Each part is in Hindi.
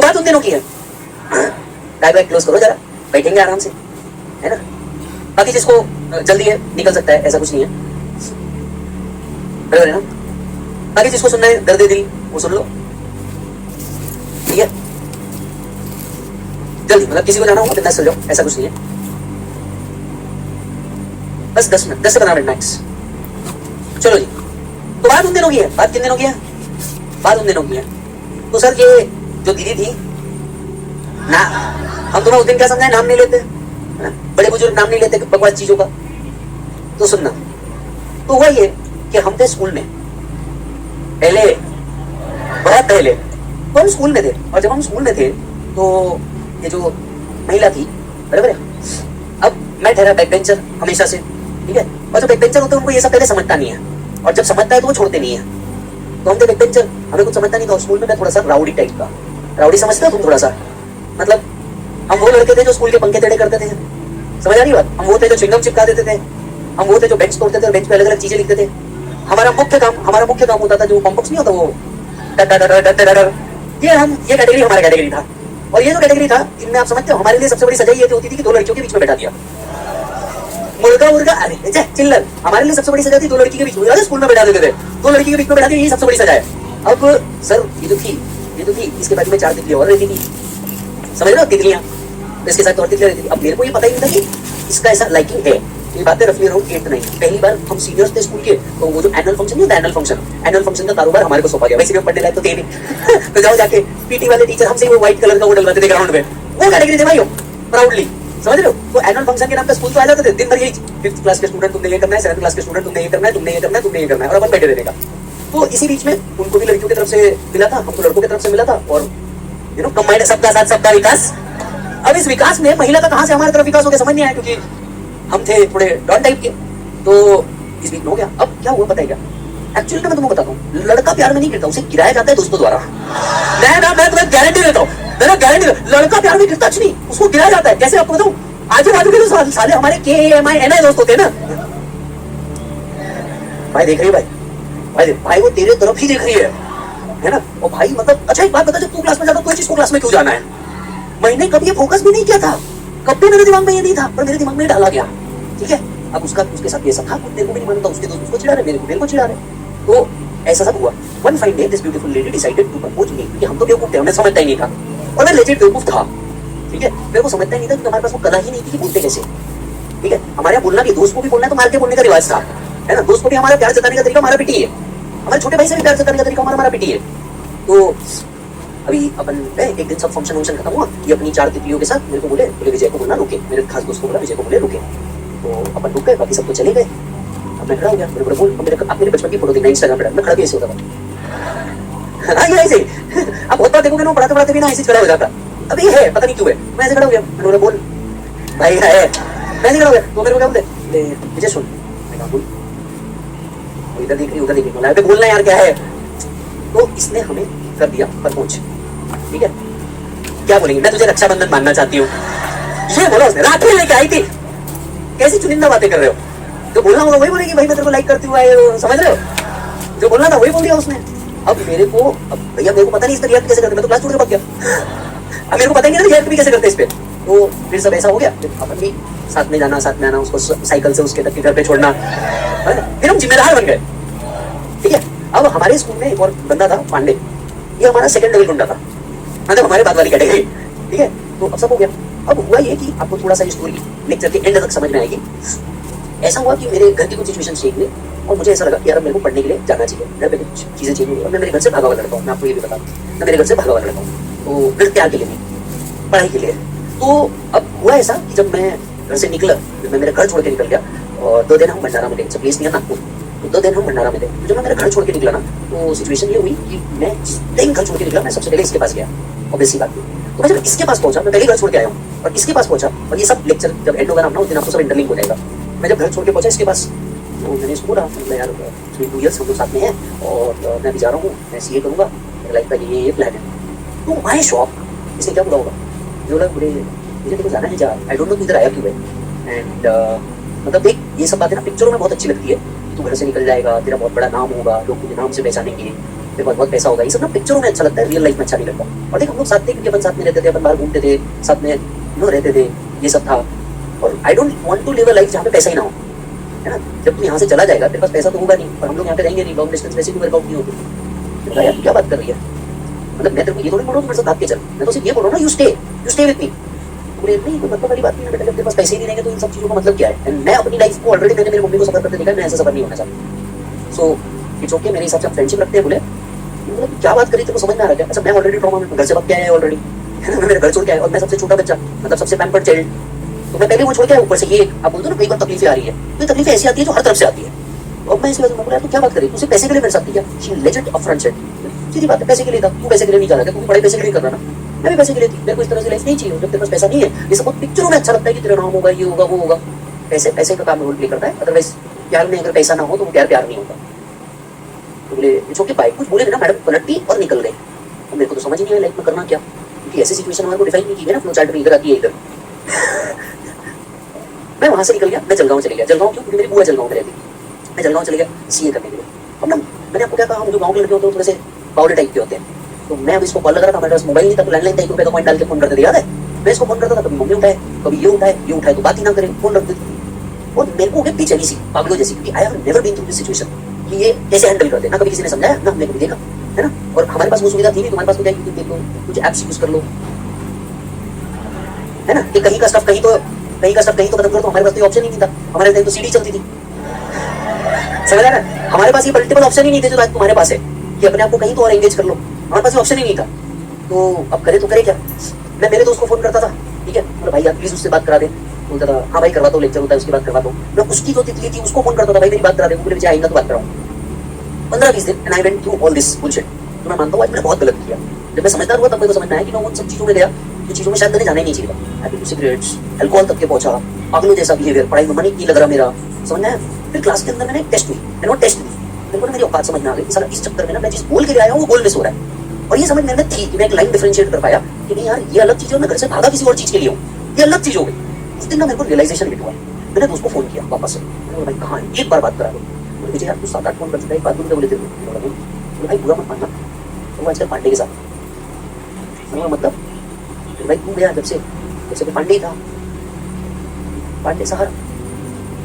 बात उन दिनों की है। टाई बैग क्लोज करो जरा, बैठेंगे आराम से, है ना। बाकी जिसको जल्दी है निकल सकता है, ऐसा कुछ नहीं है, बराबर है ना। बाकी जिसको सुनना है दर्द दिल वो सुन लो, ठीक है। जल्दी मतलब किसी को जाना होगा बिंदास चल जाओ, ऐसा कुछ नहीं है। बस 10 मिनट, 10 से 15 मिनट मैक्स। चलो जी, तो बात उन दिनों की है। बात किन दिनों की है? बात उन दिनों की है। तो सर ये जो दीदी थी ना, हम तुम्हें उस दिन क्या समझाए, नाम नहीं लेते, बड़े बुजुर्ग नाम नहीं लेते बकवास चीजों का। तो सुनना, तो हुआ ये कि हम थे स्कूल में पहले, बहुत पहले, तो हम स्कूल में थे। और जब हम स्कूल में थे तो ये जो महिला थी, बराबर है, अब मैं ठहरा बैक बेंचर हमेशा से, ठीक है। और जो बैक बेंचर होते हैं उनको ये सब पहले समझता नहीं है, और जब समझता है तो वो छोड़ते नहीं है। तो हम थे बैक बेंचर, हमें कुछ समझता नहीं था। स्कूल में मैं थोड़ा सा राउडी टाइप का, राउडी समझते हो तुम थोड़ा सा, मतलब हम वो लड़के थे जो स्कूल के पंखे टेढ़े करते थे, समझ आ रही बात। हम वो थे जो च्युइंगम चिपका देते थे, हम वो थे जो बेंच तोड़ते थे और बेंच पे अलग अलग चीजें लिखते थे। हमारा मुख्य काम होता था जो कॉम्बॉक्स नहीं होता वो, ये कैटेगरी हमारा कैटेगरी था। और ये जो कैटेगरी था, इनमें आप समझते हो हमारे लिए सबसे बड़ी सजा ये होती थी कि दो लड़कियों के बीच में बैठा दिया, मुर्गा, अरे चिल्लर। हमारे लिए सबसे बड़ी सजा थी दो लड़की के बीच में, स्कूल में बैठा देते थे, दो लड़की के बीच में बैठा दिया, ये सबसे बड़ी सजा है। अब सर ये जो थी इसके बाजू में 4 तितलियां और रहती थी, समझ रहे हो, तितलियां, इसके साथ और तितलियां रहती थी। अब मेरे को ये पता ही नहीं था कि इसका ऐसा लाइकिंग है। ये बातें रफली अराउंड 8th 9th, पहली बार हम सीनियर्स थे स्कूल के, तो वो जो एनुअल फंक्शन नहीं होता, एनुअल फंक्शन का कारोबार हमारे को सौंपा गया। वैसे भी हम पढ़ने लायक तो थे नहीं तो जाओ जाके पीटी वाले टीचर हमसे वो व्हाइट कलर का वो डलवाते थे ग्राउंड में, वो कैटेगरी थे भाई हो, प्राउडली, समझ रहे हो। तो एनुअल फंक्शन के नाम पे स्कूल तो आ जाते थे, दिन भर यही 5th क्लास के स्टूडेंट तुमने ये करना है, 7th क्लास के स्टूडेंट तुमने ये करना है, तुमने ये करना है, तुमने ये करना है, और अपन बैठे रहने का। तो इसी बीच में उनको भी लड़कियों की तरफ से मिला था, हमको लड़कों की तरफ से मिला था, और यू नो कंबाइंड सबका साथ सबका विकास। अब इस विकास में महिला का कहां से हमारी तरफ विकास हो गया समझ नहीं आया, क्योंकि हम थे थोड़े डॉन टाइप के। तो इस बीच में हो गया। अब क्या हुआ पता है क्या, एक्चुअली मैं तुमको बताता हूँ, लड़का प्यार में नहीं गिरता, उसे गिराया जाता है दोस्तों द्वारा। मैं तुम्हें गारंटी देता हूँ, मेरा गारंटी, लड़का प्यार में गिरता नहीं, उसको गिराया जाता है। कैसे आपको बताऊँ, आजू बाजू के जो साले हमारे KMI दोस्त होते हैं ना, भाई देख रही है भाई वो तेरे तरफ ही देख रही है ना। और भाई मतलब अच्छा एक बात बता, जब तू क्लास में जाता तो इस चीज को क्लास में क्यों जाना है? मैंने कभी ये फोकस भी नहीं किया था, कभी मेरे दिमाग में ये नहीं था, पर मेरे दिमाग में डाला गया, ठीक है। अब उसके साथ ये सब था, तेरे को भी नहीं मानता, उसके दोस्त उसको चिढ़ा रहे, मेरे को चिढ़ा रहे। तो ऐसा सब हुआ। One fine day this beautiful lady decided to propose me, क्योंकि हम तो बेवकूफ थे, हमें समझता ही नहीं था, और मैं लेजिट बेवकूफ था, ठीक है। मेरे को समझता ही नहीं था कि हमारे पास वो कला ही नहीं थी कि बोलते कैसे, ठीक है। हमारे यहाँ बोलना भी, दोस्त को भी बोलना है तो मार के बोलने का रिवाज था, है ना। दोस्त को भी हमारा प्यार जताने का तरीका हमारा पिटी है, हमारे छोटे भाई से भी प्यार जताने का तरीका हमारा पिटी है। तो अभी अपन एक दिन सब फंक्शन खत्म हुआ, ये अपनी 4 तितलियों के साथ मेरे को बोले विजय को बोलना रुके, मेरे खास दोस्त को बोला विजय को बोले रुके। तो अपन रुक गए, बाकी सब तो चले गए। अब मैं खड़ा हो गया, मेरे को बोल, मेरे बचपन की फोटो देखना इंस्टाग्राम पे, मैं खड़ा भी ऐसे होता था। हाँ ये ऐसे अब बहुत बार देखोगे ना, पढ़ाते भी ना ऐसे खड़ा हो जाता। अब ये है पता नहीं क्यों है, मैं ऐसे खड़ा हो गया, मैंने बोला बोल भाई है, मैं ऐसे खड़ा हो गया। तो मेरे को क्या बोलते, विजय सुन, मैं कहा बोल, इधर देख रही उधर देख रही, बोलना यार क्या है। तो इसने हमें कर दिया प्रपोज, ठीक है। क्या बोलेंगे, मैं तुझे रक्षाबंधन मानना चाहती हूँ, ये बोला उसने, राखी लेके आई थी। कैसी चुनिंदा बातें कर रहे हो, जो बोलना होगा वही बोलेगी, भाई मैं तेरे को लाइक करती हूँ, समझ रहे हो, जो बोलना था वही बोल दिया उसने। अब मेरे को, अब भैया मेरे को पता नहीं इस पर रिएक्ट कैसे करते, मैं तो क्लास छोड़ के भाग गया। अब मेरे को पता ही नहीं रिएक्ट भी कैसे करते इस पे। तो फिर सब ऐसा हो गया, अपन भी साथ में जाना, साथ में आना, उसको साइकिल से उसके तक के घर पे छोड़ना, फिर हम जिम्मेदार बन गए, ठीक है। अब हमारे स्कूल में एक और बंदा था पांडे, ये हमारा सेकंड लेवल गुंडा था, मतलब हमारे बाद वाली कैटेगरी, ठीक है। तो अब सब हो गया। अब हुआ ये कि आपको थोड़ा सा स्टोरी लेक्चर के एंड तक समझ में आएगी। ऐसा हुआ कि मेरे घर की कुछ सिचुएशन चेंज हुई और मुझे ऐसा लगा कि यार मेरे को पढ़ने के लिए जाना चाहिए, घर पे कुछ चीजें चेंज हुई और मैं मेरे घर से भागा हुआ लड़का हूँ, मैं आपको ये भी बता दूँ, मैं मेरे घर से भागा हुआ लड़का हूँ। तो घर क्या के लिए नहीं, पढ़ाई के लिए। तो अब हुआ ऐसा कि जब मैं घर से निकला, मैं मेरा घर छोड़ के निकल गया, और 2 दिन हम भंडारा में थे, सब प्लेस नहीं है नागपुर, तो 2 दिन हम भंडारा में थे। तो जब मैं मेरा घर छोड़ के निकला ना, तो सिचुएशन ये हुई कि मैं जिस दिन घर छोड़ के निकला, मैं सबसे पहले इसके पास गया, ऑब्वियसली बात थी। तो मैं जब इसके पास पहुंचा, मैं पहले घर छोड़ के आया हूँ और इसके पास पहुंचा, और ये सब लेक्चर जब एंड होगा ना उस दिन आपको सब इंटरलिंक हो जाएगा। मैं जब घर छोड़ के पहुंचा इसके पास, तो मैंने इसको बोला यार 2 years हम लोग साथ में हैं और मैं भी जा रहा हूँ, मैं CA करूँगा, मेरे लाइफ का ये प्लान है। तो माय शॉक, इसने क्या बोला होगा, जो बोला मुझे देखो जाना है जा, आई डोंट नो किधर आया क्यों है। एंड मतलब देख ये सब बातें ना पिक्चरों में बहुत अच्छी लगती है, तू घर से निकल जाएगा, तेरा बहुत बड़ा नाम होगा, लोग तुझे नाम से पहचानेंगे, मेरे पास बहुत पैसा होगा, ये सब ना पिक्चरों में अच्छा लगता है, रियल लाइफ में अच्छा नहीं लगता। और देख हम लोग साथ थे क्योंकि अपन साथ में रहते थे, अपन बाहर घूमते थे, साथ में रहते थे, ये सब था। और I don't want to live a life जहाँ पे पैसा ही ना हो, है ना। जब तू यहाँ से चला जाएगा तेरे पास पैसा तो होगा नहीं, और हम लोग यहाँ पे रहेंगे नहीं, लॉन्ग डिस्टेंस वैसे भी वर्कआउट नहीं होती। यार क्या बात कर रही है, मतलब मैं तेरे को ये थोड़ी बोल रहा हूँ मेरे साथ भाग के चल, मैं तो सिर्फ ये बोल रहा हूँ ना, यू स्टे विद मी। बोले नहीं कोई मतलब वाली बात नहीं है बेटा, जब तेरे पास पैसे ही नहीं रहेंगे तो इन सब चीज़ों का मतलब क्या है। एंड मैं अपनी लाइफ को ऑलरेडी मैंने मेरी मम्मी को सफर करते देखा है, मैं ऐसा सफर नहीं होना चाहता। सो इट्स ओके, मेरे हिसाब से फ्रेंडशिप रखते हैं। बोले मतलब क्या बात करी तेरे को समझ में आ रहा है। अच्छा मैं ऑलरेडी ट्रॉमा में घर से भाग के आया है ऑलरेडी, है ना, मैं मेरे घर छोड़ के आया, और मैं सबसे छोटा बच्चा, मतलब सबसे पैम्पर्ड चाइल्ड, तो मैं पहले वो छोड़ के आया, ऊपर से ये आप बोलते हो ना कई बार तकलीफें आ रही है, तो ये तकलीफें ऐसी आती है जो हर तरफ से आती है। अब मैं इसके वजह से बोला तू क्या बात करी, तुझे पैसे के लिए मेरे साथ थी क्या? शी लेजेंड अपफ्रंट सेड, सीधी बात है, पैसे के लिए था, तू पैसे के लिए नहीं जा रहा था, तू बड़े पैसे के लिए कर रहा ना, मैं भी पैसे के लिए थी। मेरे को इस तरह से लाइफ नहीं चाहिए जब तेरे पास पैसा नहीं है। ये सब पिक्चरों में अच्छा लगता है कि तेरा नाम होगा, ये होगा, वो होगा, पैसे का काम रोल प्ले करता है। अदरवाइज प्यार में अगर पैसा ना हो तो वो प्यार नहीं होता। तो बोले इट्स ओके बाय, कुछ बोले ना मैडम, पलटी और निकल गए। तो मेरे को तो समझ ही नहीं आया लाइफ में करना क्या, क्योंकि ऐसी सिचुएशन हमारे को डिफाइन नहीं की है ना, फ्लो चार्ट में इधर आती है इधर। मैं वहां से निकल गया, मैं जलगांव चले गया। जलगांव क्यों? क्योंकि मेरी बुआ जलगांव में रहती थी। मैं जलगांव चले गया सीए करने के लिए। अब ना मैंने आपको क्या कहा, जो गाँव के लड़के होते हैं थोड़े से बावले टाइप के होते हैं। तो मैं अब इसको कॉल लगा रहा था, मेरे पास मोबाइल नहीं था, तो लैंडलाइन था, 1 रुपए का कॉइन डाल के फोन करते थे, याद है। मैं इसको फोन करता था, कभी मम्मी उठाए, कभी ये उठाए तो बात ही ना करे, फोन रख देती। और मेरे को बेचैनी सी, पागलों जैसी, क्योंकि I have never been through this situation कि ये कैसे हैंडल करते हैं ना, कभी किसी ने समझाया ना, हमने कभी देखा, है ना। और हमारे पास वो सुविधा थी नहीं, तुम्हारे पास तो क्या, यूट्यूब देख लो, कुछ एप्स यूज कर लो, है ना, कि कहीं का स्टफ कहीं तो खत्म करो, तो हमारे पास तो ऑप्शन ही नहीं था। हमारे टाइम तो सीडी चलती थी, समझ रहा है। हमारे पास ये मल्टीपल ऑप्शन ही नहीं थे जो आज तुम्हारे पास है, कि अपने आप को कहीं तो और एंगेज कर लो। हमारे पास ऑप्शन ही नहीं था, तो अब करे तो करे क्या। मैं मेरे दोस्त को फोन करता था, ठीक है, बोला भाई आप प्लीज उससे बात करा दे। बोलता था हाँ भाई करवा दो, लेक्चर होता है उसकी बात करवा दो। मैं उसकी जो तितली थी उसको फोन करता था, भाई मेरी बात करा दे। बोले आएगा तो बात कराऊँ। 15-20 दिन and I went through all this bullshit. तो मैं मानता हूँ आज मैंने बहुत गलत किया। जब मैं समझदार हुआ तब मेरे को समझ में आया कि मैं उन सब चीजों में गया जो चीजों में शायद मैंने जाना ही नहीं चाहिए। सिगरेट्स, अल्कोहल तक के पहुंचा, पागलों जैसा बिहेवियर, पढ़ाई में मन ही नहीं लग रहा मेरा, समझ में आया। फिर क्लास के अंदर मैंने टेस्ट हुई, मैंने टेस्ट दी, मेरे को मेरी औकात समझ में आ गई। साला इस चक्कर में ना मैं जिस गोल के लिए आया हूँ वो गोल मिस हो रहा है। और ये समझ में थी कि मैं एक लाइन डिफरेंशिएट कर पाया कि नहीं यार ये अलग चीज है, मैं घर से भागा किसी और चीज के लिए हूँ, ये अलग चीज हो गई। उस दिन ना मेरे को रियलाइजेशन हिट हुआ। मैंने दोस्त को फोन किया वापस से, मैंने भाई कहाँ है, एक बार बात करा दो। बोले मुझे यार तू 7-8 फोन कर चुका है, एक बात बोलते बोले बोले भाई बुरा मत मानना, तो आजकल पांडे के साथ मतलब भाई तू गया जब से पांडे था, पांडे सहारा,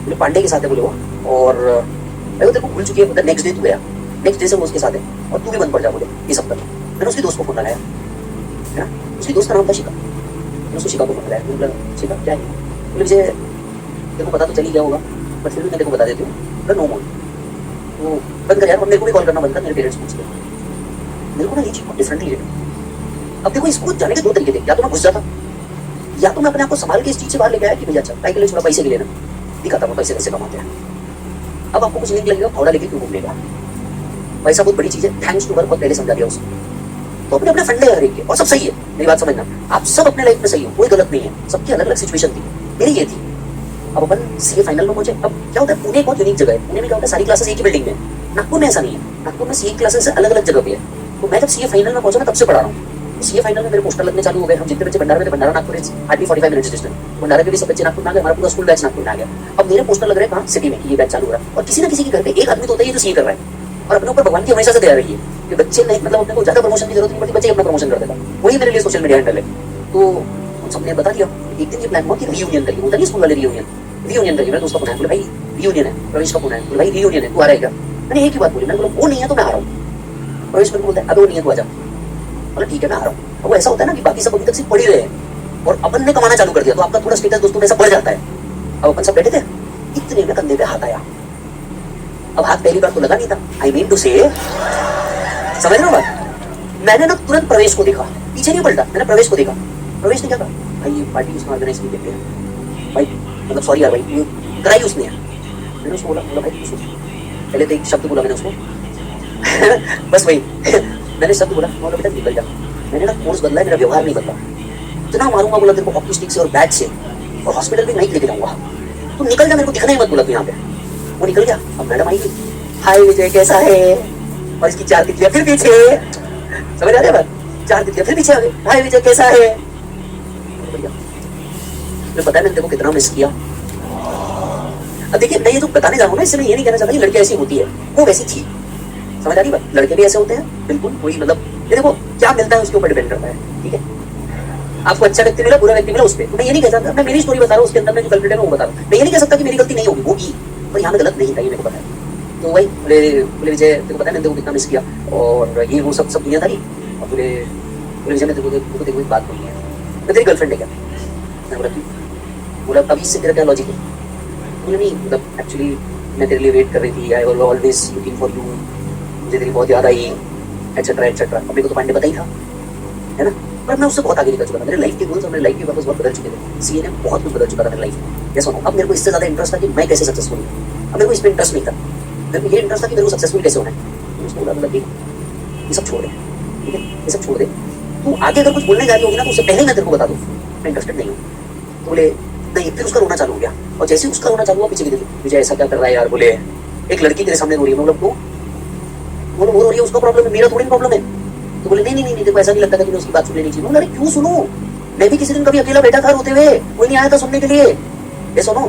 बोले पांडे के साथ है बोले वो। और भाई वो तेरे को भूल चुकी है, मतलब नेक्स्ट डे तू गया, नेक्स्ट डे से वो उसके साथ है, और तू भी बंद पड़ जा बोले ये सब कर। मैंने उसकी दोस्त को फोन लगाया, है ना, उसकी दोस्त का नाम था शिका। मैंने उसको शिका को फोन लगाया, बोला शिका क्या है, बोले मुझे तेरे को पता तो चली गया होगा बट फिर भी मैं तेरे को बता देती हूँ, नो मोर तो बंद कर यार। और मेरे को भी कॉल करना बंद कर, मेरे पेरेंट्स पूछते मेरे को ना ये चीज डिफरेंटली लेट। अब देखो इसको जाने के 2 तरीके थे, या तो मैं घुस जाता, या तो मैं अपने आप को संभाल के इस चीज से बाहर लेके आया कि भैया अच्छा भाई के लिए थोड़ा पैसे के लिए ना दिखाता हूँ पैसे कैसे कमाते हैं। अब आपको कुछ नहीं लगेगा, फावड़ा लेके क्यों घूमनेगा, पैसा बहुत बड़ी चीज है, थैंक्स टू वर्क बहुत पहले समझा दिया उसको। तो अपने अपने फंडे हर एक के, और सब सही है, मेरी बात समझना, आप सब अपने लाइफ में सही हो, कोई गलत नहीं है, सबकी अलग अलग सिचुएशन थी, मेरी ये थी। अब अपन सीए फाइनल में पहुंचे। अब क्या होता है, पुणे बहुत यूनिक जगह है, पुणे में क्या होता है सारी क्लासेस एक ही बिल्डिंग में, नागपुर में ऐसा नहीं है, नागपुर में सीए क्लासेस अलग अलग जगह पे है। तो मैं जब सीए फाइनल में पहुंचा मैं तब से पढ़ा रहा हूँ। सीए फाइनल में मेरे पोस्टर लगने चालू हो गए, हम जितने बच्चे भंडारा में थे, भंडारा नागपुर हार्डली 45 मिनट्स डिस्टेंस, भंडारा के भी सब बच्चे नागपुर में आ गए, हमारा पूरा स्कूल बैच नागपुर में आ गया। अब मेरे पोस्टर लग रहे हैं कहाँ, सिटी में, कि ये बैच चालू हो रहा है, और किसी ना किसी के घर पे एक आदमी तो होता है जो सीए कर रहा है, और अपने ऊपर भगवान की हमेशा से दया रही है कि बच्चे नहीं, मतलब अपने को ज्यादा प्रमोशन की जरूरत नहीं पड़ती, बच्चे अपना प्रमोशन कर देता। वही मेरे लिए सोशल मीडिया हैंडल है। तो उन सबने बता दिया, एक दिन ये प्लान हुआ कि रियूनियन करिए, होता नहीं स्कूल वाले रियूनियन करिए। मैं दोस्त का फोन आया, बोले भाई रियूनियन है, प्रवेश का फोन आया, बोले भाई रियूनियन है, तू आ रहा है क्या। मैंने एक ही बात बोली, मैंने बोला वो नहीं है तो मैं आ रहा हूँ। प्रवेश मेरे को बोलता है अब वो नहीं है तो आ जा। बोला ठीक है मैं आ रहा हूँ। अब वो ऐसा होता है ना कि बाकी सब अभी तक सिर्फ पढ़ ही रहे हैं और अपन ने कमाना चालू कर दिया, तो आपका थोड़ा स्टेटस दोस्तों में ऐसा बढ़ जाता है। अब अपन सब बैठे थे, इतने में कंधे पे हाथ आया। अब हाथ पहली बार तो लगा नहीं था, आई मीन टू से, समझ रहे हो बात। मैंने ना तुरंत प्रवेश को देखा, पीछे नहीं पलटा, मैंने प्रवेश को देखा। प्रवेश ने क्या कहा, भाई ये पार्टी उसने ऑर्गेनाइज नहीं करते हैं भाई, मतलब सॉरी यार भाई, ये कराई उसने यार। मैंने उसको बोला भाई उसको पहले तो एक शब्द बोला मैंने उसको बस वही मैंने शब्द बोला, बोला बेटा निकल जा। मैंने ना कोर्स बदला है, मेरा व्यवहार नहीं बदला। इतना मारूंगा बोला तेरे को हॉकी स्टिक से और बैट से, और हॉस्पिटल भी नहीं लेके जाऊंगा, तू निकल जा, मेरे को दिखना ही मत बोला तू यहाँ पे। वो निकल गया। अब मैडम आई, हाय विजय कैसा है, और इसकी 4 तितलियां फिर पीछे, समझ आ रही है बात, 4 तितलियां फिर पीछे आ गई, हाय विजय कैसा है। मैं पता है मैंने तेरे को कितना मिस किया। अब देखिए मैं ये जो बताने जा रहा हूँ ना, इससे मैं ये नहीं कहना चाहता कि लड़की ऐसी होती है, वो वैसी थी, समझ आ रही बात? लड़के भी ऐसे होते हैं बिल्कुल, कोई मतलब ये देखो क्या मिलता है उसके ऊपर डिपेंड करता है, ठीक है? आपको अच्छा व्यक्ति मिला, बुरा व्यक्ति मिला, उस पर मैं ये नहीं कह सकता, मैं मेरी स्टोरी बता रहा हूँ, उसके अंदर में जो कल्प्रिट है मैं वो बता रहा हूँ। मैं ये नहीं कह सकता कि मेरी गलती नहीं होगी, होगी, पर यहाँ पे गलत नहीं था, ये मेरे को पता है। तो वही बोले बोले विजय तेरे को पता है मैंने तेरे को कितना मिस किया और ये वो सब दुनिया था नहीं, और बोले बोले विजय मैं तेरे को एक बात बोली है, मैं तेरी गर्लफ्रेंड है क्या? मैं बोला क्यों? बोला अभी इससे तेरा क्या लॉजिक है? बोले नहीं मतलब एक्चुअली मैं तेरे लिए वेट कर रही थी, I was always looking for you, मुझे तेरी बहुत याद आई एटसेट्रा एटसेट्रा। अब मेरे को तो पांडे पता ही था, है ना? पर मैं उससे बहुत आगे निकल चुका था, मेरे लाइफ के गोल्स और मेरे लाइफ के पर्पस बहुत बदल चुके थे, सीए ने बहुत कुछ बदल चुका था मेरी लाइफ में। ये सुनो, अब मेरे को इससे ज्यादा इंटरेस्ट था कि मैं कैसे सक्सेसफुल हूँ, अब मेरे को इस पर इंटरेस्ट नहीं था, मेरे को ये इंटरेस्ट था कि मेरे को सक्सेसफुल कैसे होना है। उसको बोला मतलब ये सब छोड़ दे, ठीक है, ये सब छोड़ दे, तू आगे अगर कुछ बोलने जा रही होगी ना तो उससे पहले मैं तेरे को बता दूँ मैं इंटरेस्टेड नहीं हूँ। तो बोले नहीं, फिर उसका रोना चालू हो गया, और जैसे उसका रोना चालू हुआ पीछे की देखी, मुझे ऐसा क्या कर रहा है यार, बोले एक लड़की तेरे सामने रो रही है, मतलब तो बोलो वो रो रही है, उसका प्रॉब्लम है, मेरा थोड़ी प्रॉब्लम है। तो बोले नहीं देखो ऐसा नहीं लगता था कि मैं उसकी बात सुन लेनी चाहिए। बोला अरे क्यों सुनो, मैं भी किसी दिन कभी अकेला बैठा था रोते हुए, कोई नहीं आया था सुनने के लिए, ये सुनो,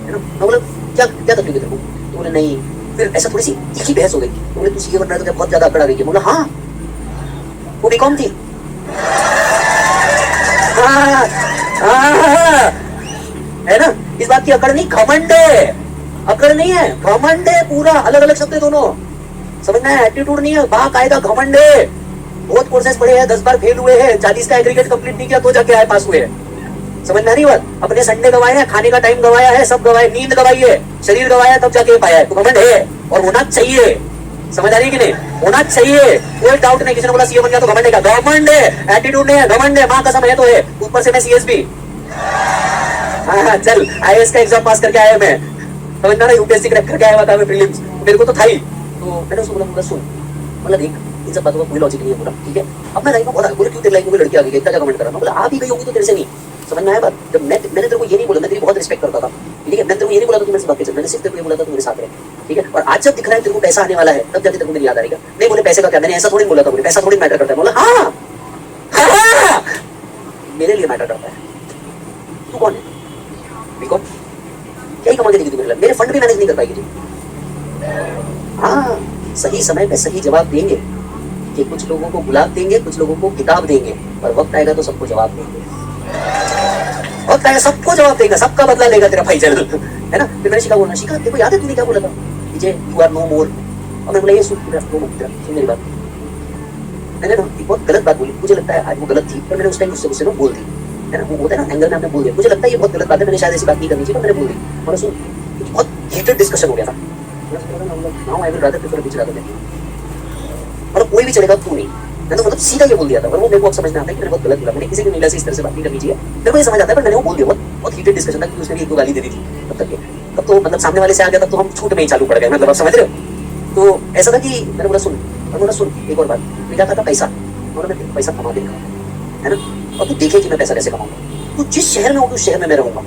है ना? मैं बोला क्या क्या तकलीफ है तेरे को? तो बोले नहीं, फिर ऐसा थोड़ी सी तीखी बहस हो गई। तो बोले तू सीए बन रहा है तो क्या बहुत ज्यादा अकड़ आ गई है? बोला हाँ, वो बीकॉम थी। है ना, इस बात की अकड़ नहीं, घमंड है, अकड़ नहीं है, घमंड है, पूरा अलग अलग शब्द है दोनों, समझना है, एटीट्यूड नहीं है, बाकायदा घमंड है। बहुत कोर्सेज पढ़े हैं, 10 बार फेल हुए हैं, 40 का एग्रीगेट कंप्लीट नहीं किया तो जाके आए पास हुए हैं, समझ में नहीं बात? अपने संडे गवाए हैं, खाने का टाइम गवाया है, सब गवाए, नींद गवाई है, शरीर गवाया तब जाके पाया है, तो घमंड है और होना चाहिए, समझ आ रही है कि नहीं? होना चाहिए, कोई डाउट नहीं। किसी ने बोला सीए बन गया तो घमंड है, घमंड है, एटीट्यूड नहीं है, घमंड है, मां कसम है तो है, ऊपर से मैं सीएस भी। हाँ चल, आईएएस का एग्जाम पास करके आया मैं, समझना ना, यूपीएससी क्रैक करके आया हुआ था मैं प्रीलिम्स, मेरे को तो था ही। तो मैंने उसको बोला सुन, मतलब देख इन सब बातों का कोई लॉजिक नहीं है, बोला ठीक है, अब मैं लाइफ में बहुत बोले क्यों तेरी लाइफ में लड़की आ गई, इतना क्या कमेंट करा? मैं बोला आ भी गई होगी तो तेरे से नहीं, समझ में आया बात? जब मैंने तेरे को ये नहीं बोला, मैं तेरी बहुत रिस्पेक्ट करता था, ठीक है, मैंने तेरे को ये नहीं बोला था कि मेरे से बात कर, मैंने सिर्फ तेरे को ये बोला था तू मेरे साथ रहे, ठीक है? और आज जब दिख रहा है तेरे को पैसा आने वाला है, तब जाके तेरे को मेरी याद आ रही है। नहीं बोले पैसे का क्या, मैंने ऐसा थोड़ी बोला था, बोले पैसा थोड़ी मैटर करता है। बोला हाँ मेरे लिए मैटर करता है। तू कौन है? बीकॉम क्या ही कमा के देगी तू? मेरे फंड भी मैनेज नहीं कर पाएगी तू। हाँ, सही समय पे सही जवाब देंगे कि कुछ लोगों को गुलाब देंगे, कुछ लोगों को किताब देंगे, और वक्त आएगा तो सबको जवाब देंगे, वक्त आएगा सबको जवाब देगा, सबका बदला लेगा तेरा भाई जल, है ना? फिर मैंने शिखा बोलना, शिखा देखो याद है तूने क्या बोला था विजय, यू आर नो मोर, और मैं बोला ये सुन मेरी बात, मैंने ना एक बहुत गलत बात बोली, मुझे लगता है आज वो गलत थी, पर मैंने उस टाइम उससे ना बोल दी, है ना? वो होता है ना एंगल में आपने बोल दिया, मुझे लगता है ये बहुत गलत बात है, मैंने शायद ऐसी बात नहीं करनी चाहिए, पर मैंने बोल दी। और सुन बहुत हीटेड डिस्कशन हो गया था, now I will rather prefer beach rather than, और कोई भी चलेगा तू नहीं, मैंने तो मतलब सीधा ये बोल दिया था। और वो मेरे को अब समझ में आता है कि मैंने बहुत गलत बोला, मैंने किसी भी महिला से इस तरह से बात नहीं करनी चाहिए, मेरे को ये समझ आता है, पर मैंने वो बोल दिया, बहुत हीटेड डिस्कशन था, क्योंकि उसने भी एक दो गाली दे दी थी तब तक के, तब तो मतलब सामने वाले से आ गया, तब तो हम छूट में ही चालू पड़ गए, मतलब आप समझ रहे हो? तो ऐसा था कि मैंने बोला सुन, और बोला सुन एक और बात, मैं क्या था पैसा, और मैं पैसा कमा देगा, है ना? और तू देखे कि मैं पैसा कैसे कमाऊंगा, तू जिस शहर में हो उस शहर में मैं रहूंगा,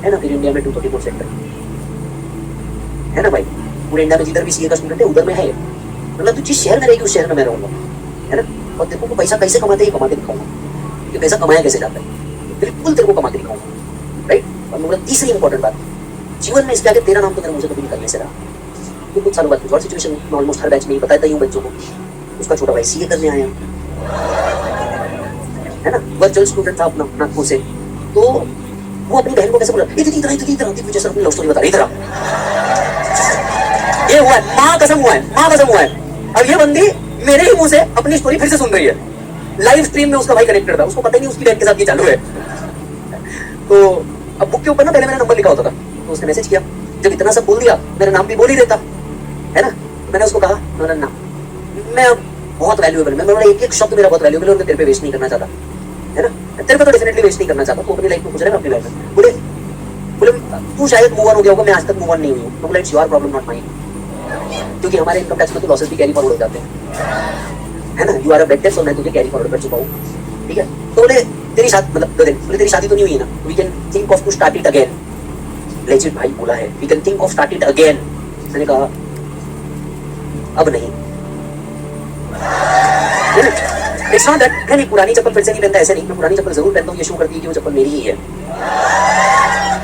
है ना? फिर इंडिया में 234 सेक्टर है ना भाई, पूरे इंडिया में जिधर भी सीए का स्टूडेंट है उधर में है, मतलब तू जिस शहर में रहेगी उस शहर में मैं रहूंगा, है ना? और तेरे को पैसा कैसे कमाते ही कमा के दिखाऊंगा, कि पैसा कमाया कैसे जाता है, बिल्कुल तेरे को कमा के दिखाऊंगा, राइट? और मेरा तीसरी इंपॉर्टेंट बात, जीवन में इसके आगे तेरा नाम तो तेरा मुझे कभी निकलने से रहा। तो कुछ सालों बाद कुछ और सिचुएशन में ऑलमोस्ट हर बैच में बताता ही हूँ बच्चों को, उसका छोटा भाई सीए करने आया, है ना? वर्चुअल स्टूडेंट था अपना नागपुर से, तो वो अपनी बहन को कैसे बोला, इतनी तरह अपनी लव स्टोरी बता रही तरह, ये हुआ है, माँ कसम हुआ है, माँ कसम हुआ है। अब ये बंदी मेरे ही मुंह से अपनी स्टोरी फिर से सुन रही है, लाइव स्ट्रीम में उसका भाई कनेक्टेड था, उसको पता ही नहीं उसकी बहन के साथ ये चालू है। तो अब बुक के ऊपर ना पहले मेरा नंबर लिखा होता था, तो उसने मैसेज किया, जब इतना सब बोल दिया मेरा नाम भी बोल ही देता, है ना? मैंने उसको कहा मेरा नाम, मैं बहुत वैल्यूएबल, मैं बोला एक शब्द मेरा बहुत वैल्यूएबल और मैं तेरे पे वेस्ट नहीं करना चाहता, है ना? तेरे पे तो डेफिनेटली वेस्ट नहीं करना चाहता, तू अपनी लाइफ में खुश रहेगा अपनी लाइफ में। बोले तू शायद मूव ऑन हो गया होगा, मैं आज तक मूव ऑन नहीं हुई हूँ। मैं बोला it's your problem not mine, क्योंकि हमारे इनकम टैक्स में तो लॉसेस भी कैरी फॉरवर्ड हो जाते हैं, है ना? यू आर अ बेड डेब्ट और मैं तुझे कैरी फॉरवर्ड कर चुका हूँ, ठीक है? तो बोले तेरी शादी मतलब बोले तेरी शादी तो नहीं हुई ना, we can think of to start it again. Legit भाई बोला है, we can think of start it again. मैंने कहा अब नहीं, इट्स नॉट दैट मैं पुरानी चप्पल फिर से नहीं पहनता, ऐसे नहीं, मैं पुरानी चप्पल जरूर पहनता हूँ, ये शो करती है कि वो चप्पल मेरी ही है,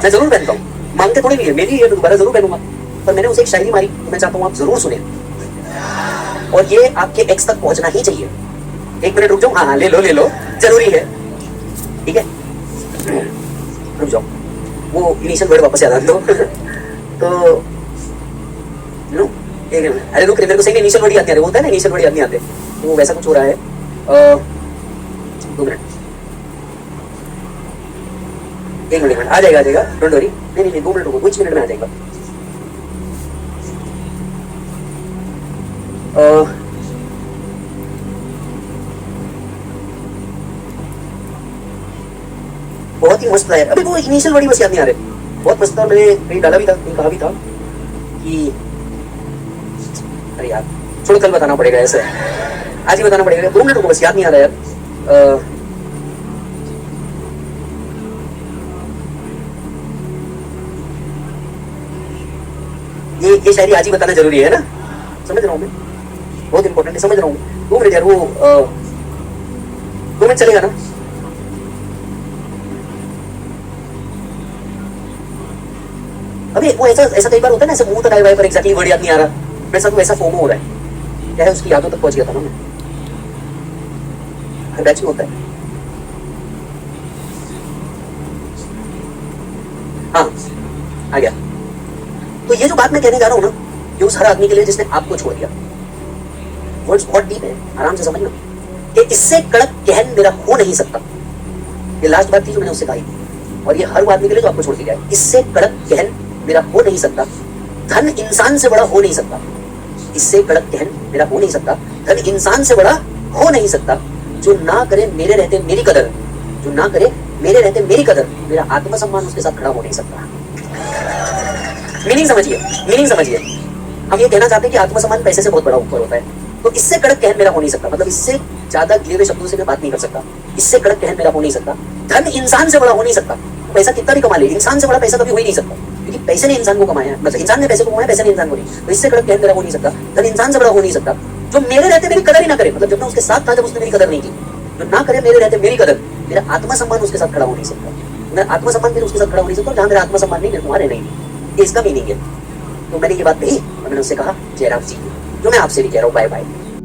मैं जरूर पहनता हूँ, मांगते थोड़ी नहीं है, मेरी ही है, मैं दोबारा जरूर पहनूंगा। पर मैंने उसे एक शायरी मारी, तो मैं चाहता हूँ आप जरूर सुने। और ये आपके एक्स तक पहुंचना ही चाहिए। 1 मिनट रुक जाओ, हाँ हाँ ले लो, जरूरी है, ठीक है, रुक जाओ, वो इनिशियल वर्ड वापस याद आ दो। तो नो अरे रुक, मेरे को सही इनिशियल वर्ड याद नहीं आ रहे, होता है ना इनिशियल वर्ड याद नहीं आते, तो वैसा कुछ हो रहा है। 2 मिनट, 1 मिनट आ जाएगा डोंट वरी, नहीं 2 मिनट रुको, कुछ मिनट में आ जाएगा। बहुत ही मस्त है, अभी वो इनिशियल वर्ड ही बस याद नहीं आ रहे, बहुत मस्त था, मैंने कहीं डाला भी था, कहीं कहा भी था कि अरे यार छोड़ो, कल बताना पड़ेगा, ऐसा आज ही बताना पड़ेगा, 2 मिनट रुको, बस याद नहीं आ रहा यार। ये शायरी आज ही बताना जरूरी है ना, समझ रहा हूँ मैं, बहुत इंपॉर्टेंट है, समझ रहा हूँ। 2 मिनट यार, वो 2 मिनट चलेगा ना? अभी वो ऐसा कई बार होता है ना, ऐसे मुंह तक आए हुए पर एग्जैक्टली वर्ड याद नहीं आ रहा, मेरे साथ वैसा फोमो हो रहा है, क्या है उसकी यादों तक पहुंच गया था ना मैं, हर बैच में होता है। हाँ आ गया। तो ये जो बात मैं कहने जा रहा हूँ ना, ये उस हर आदमी के लिए जिसने आपको छोड़ दिया। वर्ड्स बहुत डीप है, आराम से समझना कि इससे कड़क कहन मेरा हो नहीं सकता, ये लास्ट बात थी जो मैंने उससे कही, और ये हर आदमी के लिए जो आपको छोड़ दिया है, इससे कड़क कहन मेरा हो नहीं सकता, धन इंसान से बड़ा हो नहीं सकता, इससे कड़क कहन मेरा हो नहीं सकता, धन इंसान से बड़ा हो नहीं सकता, जो ना करे मेरे रहते मेरी कदर, जो ना करे मेरे रहते मेरी कदर, मेरा आत्मसम्मान उसके साथ खड़ा हो नहीं सकता। मीनिंग समझिए, हम ये कहना चाहते हैं कि आत्मसम्मान पैसे से बहुत बड़ा ऊपर होता है, तो इससे कड़क कहन मेरा हो नहीं सकता, मतलब इससे ज्यादा गिले हुए शब्दों से मैं बात नहीं कर सकता, इससे कड़क कहन मेरा हो नहीं सकता, धन इंसान से बड़ा हो नहीं सकता, पैसा कितना भी कमा ले, इंसान से बड़ा पैसा कभी हो ही नहीं सकता, क्योंकि पैसे ने इंसान को कमाया, मतलब इंसान ने पैसे को कमाया, पैसे ने इंसान को नहीं, तो इससे कड़क कहन मेरा हो नहीं सकता, धन इंसान से बड़ा हो नहीं सकता, जो मेरे रहते मेरी कदर ही ना करे, मतलब जब मैं उसके साथ था जब उसने मेरी कदर नहीं की, जो ना करे मेरे रहते मेरी कदर, मेरा आत्मसम्मान उसके साथ खड़ा हो नहीं सकता, मेरा आत्मसम्मान फिर उसके साथ खड़ा हो नहीं सकता, जहां मेरा आत्मसम्मान नहीं, मेरे तुम्हारे नहीं, ये इसका मीनिंग है। तो मैंने ये बात कही और मैंने उससे कहा जयराम जी, जो मैं आपसे भी कह रहा हूँ, बाय बाय।